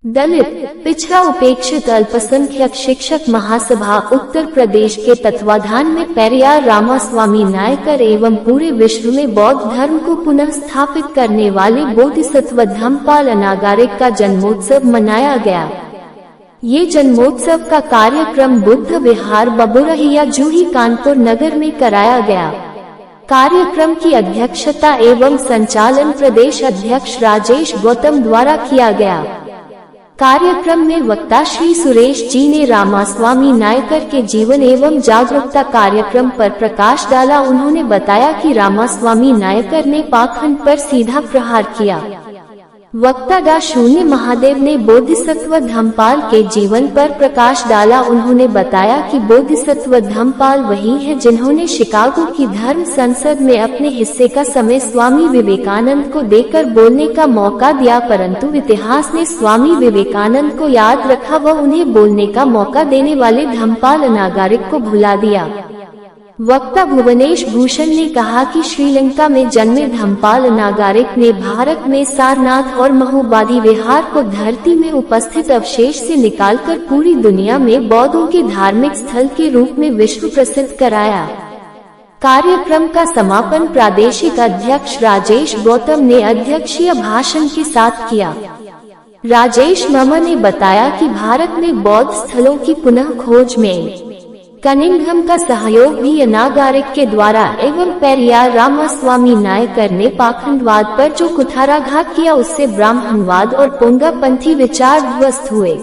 दलित पिछड़ा उपेक्षित अल्पसंख्यक शिक्षक महासभा उत्तर प्रदेश के तत्वाधान में पेरियार रामास्वामी नायकर एवं पूरे विश्व में बौद्ध धर्म को पुनः स्थापित करने वाले बोधिसत्व धम्मपाल अनागारिक का जन्मोत्सव मनाया गया। ये जन्मोत्सव का कार्यक्रम बुद्ध विहार बबुरहिया जूही कानपुर नगर में कराया गया। कार्यक्रम की अध्यक्षता एवं संचालन प्रदेश अध्यक्ष राजेश गौतम द्वारा किया गया। कार्यक्रम में वक्ता श्री सुरेश जी ने रामास्वामी नायकर के जीवन एवं जागरूकता कार्यक्रम पर प्रकाश डाला। उन्होंने बताया कि रामास्वामी नायकर ने पाखंड पर सीधा प्रहार किया। वक्ता डा शून्य महादेव ने बोधिसत्व धम्मपाल के जीवन पर प्रकाश डाला। उन्होंने बताया कि बोधिसत्व धम्मपाल वही है जिन्होंने शिकागो की धर्म संसद में अपने हिस्से का समय स्वामी विवेकानंद को देकर बोलने का मौका दिया, परंतु इतिहास ने स्वामी विवेकानंद को याद रखा व उन्हें बोलने का मौका देने वाले धम्मपाल अनागारिक को भुला दिया। वक्ता भुवनेश भूषण ने कहा कि श्रीलंका में जन्मे धम्मपाल अनागारिक ने भारत में सारनाथ और महोबादी विहार को धरती में उपस्थित अवशेष से निकालकर पूरी दुनिया में बौद्धों के धार्मिक स्थल के रूप में विश्व प्रसिद्ध कराया। कार्यक्रम का समापन प्रादेशिक अध्यक्ष राजेश गौतम ने अध्यक्षीय भाषण के साथ किया। राजेश मामा ने बताया कि भारत में बौद्ध स्थलों की पुनः खोज में कनिंघम का सहयोग भी अनागारिक के द्वारा एवं पेरियार रामास्वामी नायकर ने पाखंडवाद पर जो कुठाराघात किया उससे ब्राह्मणवाद और पुंगापंथी विचार ध्वस्त हुए।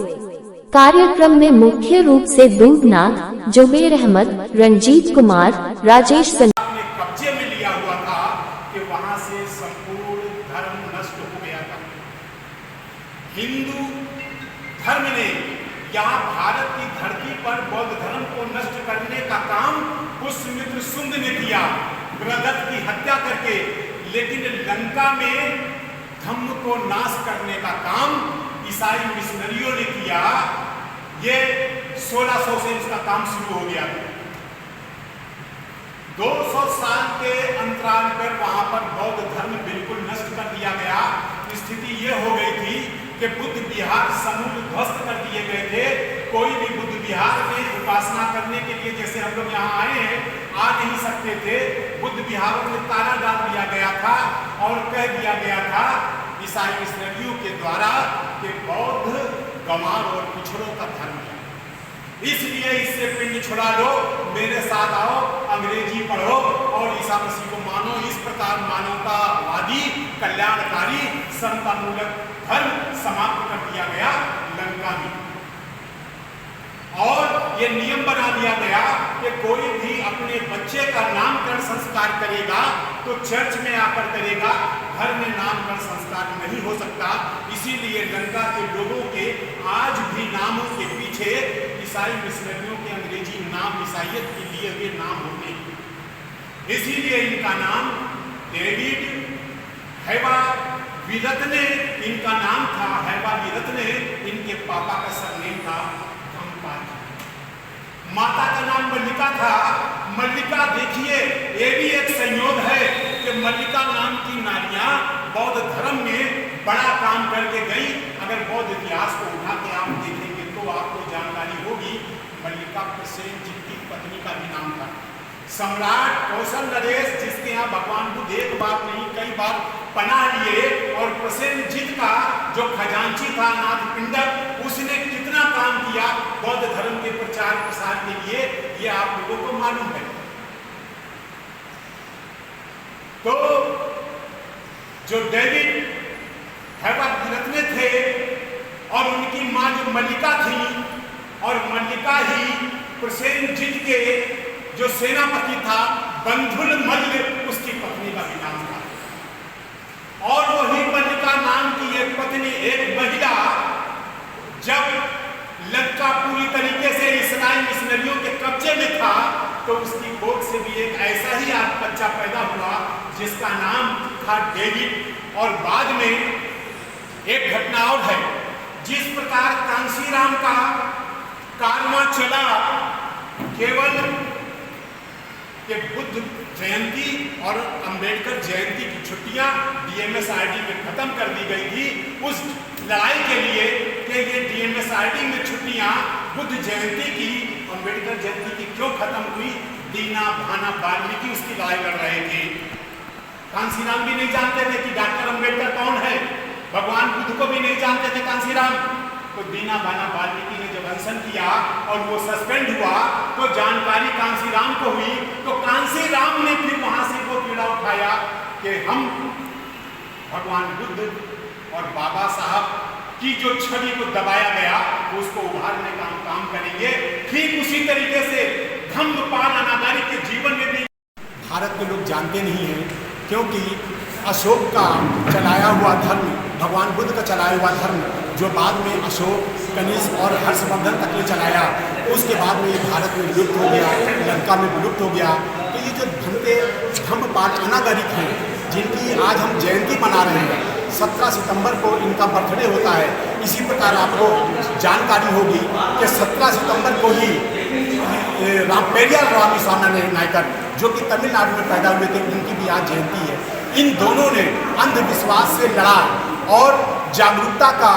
कार्यक्रम में मुख्य रूप से दूधनाथ, जुबेर अहमद, रंजीत कुमार, राजेश कब्जे में लिया हुआ था कि वहां से संपूर्ण धर्म नष्ट हो गया था। हिंदू धर्म ने यहाँ भारत की धरती पर बौद्ध धर्म को नष्ट करने का काम पुष्यमित्र शुंग ने किया, बृहदत्त की हत्या करके, लेकिन लंका में धम्म को नाश करने का काम ईसाई मिशनरियों ने किया। ये 1600 से इसका काम शुरू हो गया। 200 साल के अंतराल पर वहां पर बौद्ध धर्म बिल्कुल नष्ट कर दिया गया। स्थिति ये हो गई थी कि बुद्ध विहार समूल ध्वस्त कर दिए गए थे। कोई भी बुद्ध विहार में उपासना करने के लिए, जैसे हम लोग यहाँ आए हैं, आ नहीं सकते थे। बुद्ध विहारों में ताला डाल दिया गया था और कह दिया गया था ईसाई मिशनरियों के द्वारा कि बौद्ध गंवार और पिछड़ों का धर्म है, इसलिए इससे पिंड छुड़ा लो, मेरे साथ आओ, अंग्रेजी पढ़ो और ईसा मसीह को मानो। इस प्रकार मानवतावादी, कल्याणकारी, समतामूलक धर्म समाप्त कर दिया गया लंका में। और ये नियम बना दिया गया कि कोई भी अपने बच्चे का नामकरण संस्कार करेगा तो चर्च में आकर करेगा, घर में नामकरण संस्कार नहीं हो सकता। इसीलिए लंका के लोगों के आज भी नामों के पीछे ईसाई मिशनरियों के अंग्रेजी नाम, ईसाइयत के लिए हुए नाम होते हैं। इसीलिए इनका नाम डेविड हैवा विरत्ने इनका नाम था। हैवा विरत्ने इनके पापा का सरनेम था धम्मपाल। माता का नाम मल्लिका था। मल्लिका, देखिए ये भी एक संयोग है कि मल्लिका नाम की नारियां बौद्ध धर्म में बड़ा काम करके गई। अगर बौद्ध इतिहास को उठा के आप देखेंगे तो आपको जानकारी होगी। मल्लिका प्रसेनजीत की पत्नी का भी नाम था। सम्राट कौशल नरेश, जिसके यहाँ भगवान बुद्ध एक बार नहीं कई बार पनाह लिए, और प्रसेनजीत का जो खजांची था नाथपिंडक, उसने कितना काम किया बौद्ध धर्म के प्रचार प्रसार के लिए, ये आप लोगों को मालूम है। तो जो डेविड हैवारत्ने थे और उनकी मां जो मल्लिका थी, और मल्लिका ही प्रसेनजीत के जो सेनापति था बंधुल मल्ल, उसकी पत्नी का भी नाम था। और वही मल्लिका नाम की एक पत्नी, एक महिला, जब लंका पूरी तरीके से ईसाई मिशनरियों के कब्जे में था तो उसकी गोद से भी एक ऐसा ही आज बच्चा पैदा हुआ जिसका नाम था डेविड। और बाद में एक घटना और है, जिस प्रकार कांशीराम का कारवां चला, केवल कि बुद्ध जयंती और अंबेडकर जयंती की छुट्टियां DMSID में खत्म कर दी गई थी। उस लड़ाई के लिए कि ये डीएमएसआरडी में छुट्टियां बुद्ध जयंती की, अम्बेडकर जयंती की क्यों खत्म हुई? दीना भाना वाल्मीकि उसकी लड़ाई लड़ रहे थे। कांसीराम भी नहीं जानते थे कि डॉक्टर अम्बेडकर कौन है, भगवान बुद्ध को भी नहीं जानते थे कांसीराम। तो दीना भाना वाल्मीकि ने जब अनशन किया और वो सस्पेंड हुआ तो जानकारी कांसीराम को हुई, तो कांसीराम ने फिर वहां से वो पीड़ा उठाया कि हम भगवान बुद्ध और बाबा साहब की जो छवि को दबाया गया उसको उभारने का हम काम करेंगे। ठीक उसी तरीके से धम्मपाल अनागारी के जीवन में भी भारत के लोग जानते नहीं हैं, क्योंकि अशोक का चलाया हुआ धर्म, भगवान बुद्ध का चलाया हुआ धर्म, जो बाद में अशोक, कनिष्क और हर्षवर्धन तक ने चलाया, उसके बाद में ये भारत में विलुप्त हो गया, लंका में विलुप्त हो गया। तो ये जो धम्मपाल अनागरिक हैं, जिनकी आज हम जयंती मना रहे हैं, 17 सितंबर को इनका बर्थडे होता है। इसी प्रकार आपको जानकारी होगी कि 17 सितंबर को ही पेरियार रामास्वामी नायकर, जो कि तमिलनाडु में पैदा हुए थे, उनकी भी आज जयंती है। इन दोनों ने अंधविश्वास से लड़ा और जागरूकता का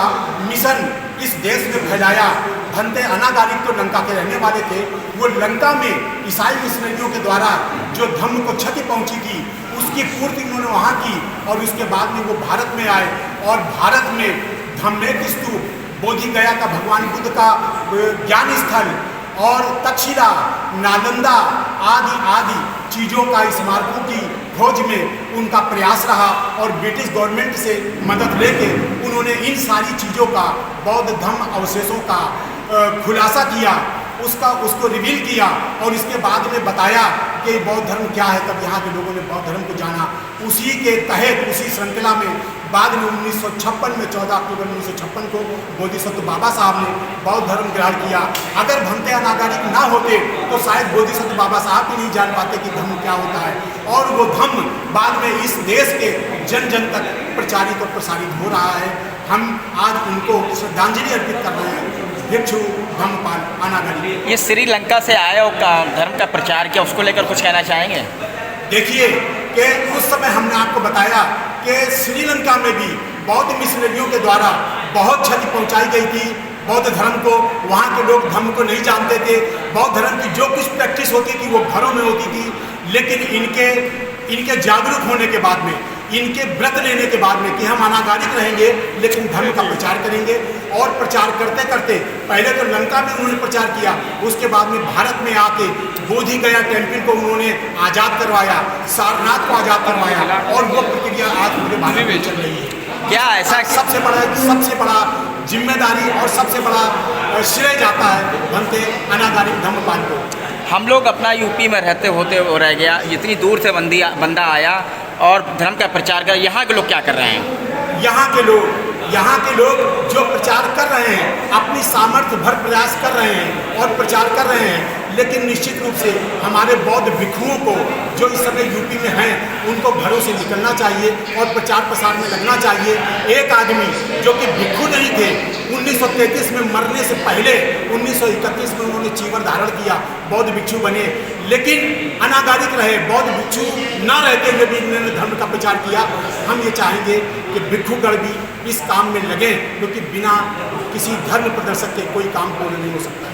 मिशन इस देश में फैलाया। भंते अनागारिक तो लंका के रहने वाले थे, वो लंका में ईसाई मिशनरियों के द्वारा जो धर्म को क्षति पहुंची थी उसकी पूर्ति उन्होंने वहाँ की, और उसके बाद में वो भारत में आए और भारत में धम्मेक स्तूप, बोधि गया का भगवान बुद्ध का ज्ञान स्थल और तक्षशिला, नालंदा आदि आदि चीज़ों का स्मारकों की खोज में उनका प्रयास रहा, और ब्रिटिश गवर्नमेंट से मदद लेके उन्होंने इन सारी चीज़ों का, बौद्ध धर्म अवशेषों का खुलासा किया, उसको रिवील किया, और इसके बाद में बताया कि बौद्ध धर्म क्या है। तब यहाँ के लोगों ने बौद्ध धर्म को जाना। उसी के तहत, उसी श्रृंखला में बाद में 1956 में 14 अक्टूबर 1956 को बोधिसत्व बाबा साहब ने बौद्ध धर्म ग्रहण किया। अगर भंते अनागारिक ना होते तो शायद बोधिसत्व बाबा साहब भी नहीं जान पाते कि धर्म क्या होता है, और वो धर्म बाद में इस देश के जन जन तक प्रचारित और प्रसारित हो रहा है। हम आज उनको श्रद्धांजलि अर्पित कर रहे हैं, भिक्षु धम्मपाल अनागारी। ये श्रीलंका से आया और धर्म का प्रचार किया, उसको लेकर कुछ कहना चाहेंगे? देखिए कि उस समय हमने आपको बताया कि श्रीलंका में भी बौद्ध मिशनरियों के द्वारा बहुत क्षति पहुंचाई गई थी बौद्ध धर्म को। वहाँ के लोग धर्म को नहीं जानते थे। बौद्ध धर्म की जो कुछ प्रैक्टिस होती थी वो घरों में होती थी, लेकिन इनके जागरूक होने के बाद में, इनके व्रत लेने के बाद में कि हम अनागारिक रहेंगे लेकिन धर्म का प्रचार करेंगे, और प्रचार करते करते पहले तो लंका में उन्होंने प्रचार किया, उसके बाद में भारत में आके बोधि गया टेम्पल को उन्होंने आज़ाद करवाया, सारनाथ को आज़ाद करवाया, और वो प्रक्रिया आज पूरे भारत में चल रही है। क्या ऐसा सबसे बड़ा जिम्मेदारी और सबसे बड़ा श्रेय जाता है भंते अनागारिक धम्मपाल को। हम लोग अपना यूपी में रहते होते हो रह गया, इतनी दूर से बंदा आया और धर्म का प्रचार कर, यहाँ के लोग क्या कर रहे हैं? यहाँ के लोग जो प्रचार कर रहे हैं, अपनी सामर्थ्य भर प्रयास कर रहे हैं और प्रचार कर रहे हैं, लेकिन निश्चित रूप से हमारे बौद्ध भिक्षुओं को जो इस समय यूपी में हैं, उनको घरों से निकलना चाहिए और प्रचार प्रसार में लगना चाहिए। एक आदमी जो कि भिक्षु नहीं थे, 1933 में मरने से पहले 1931 में उन्होंने चीवर धारण किया, बौद्ध भिक्षु बने, लेकिन अनागारिक रहे, बौद्ध भिक्षु न रहते हुए भी इन्होंने धर्म का प्रचार किया। हम ये चाहेंगे कि भिक्षुगण भी इस काम में लगे, क्योंकि बिना किसी धर्म प्रदर्शक के कोई काम पूर्ण नहीं हो सकता है।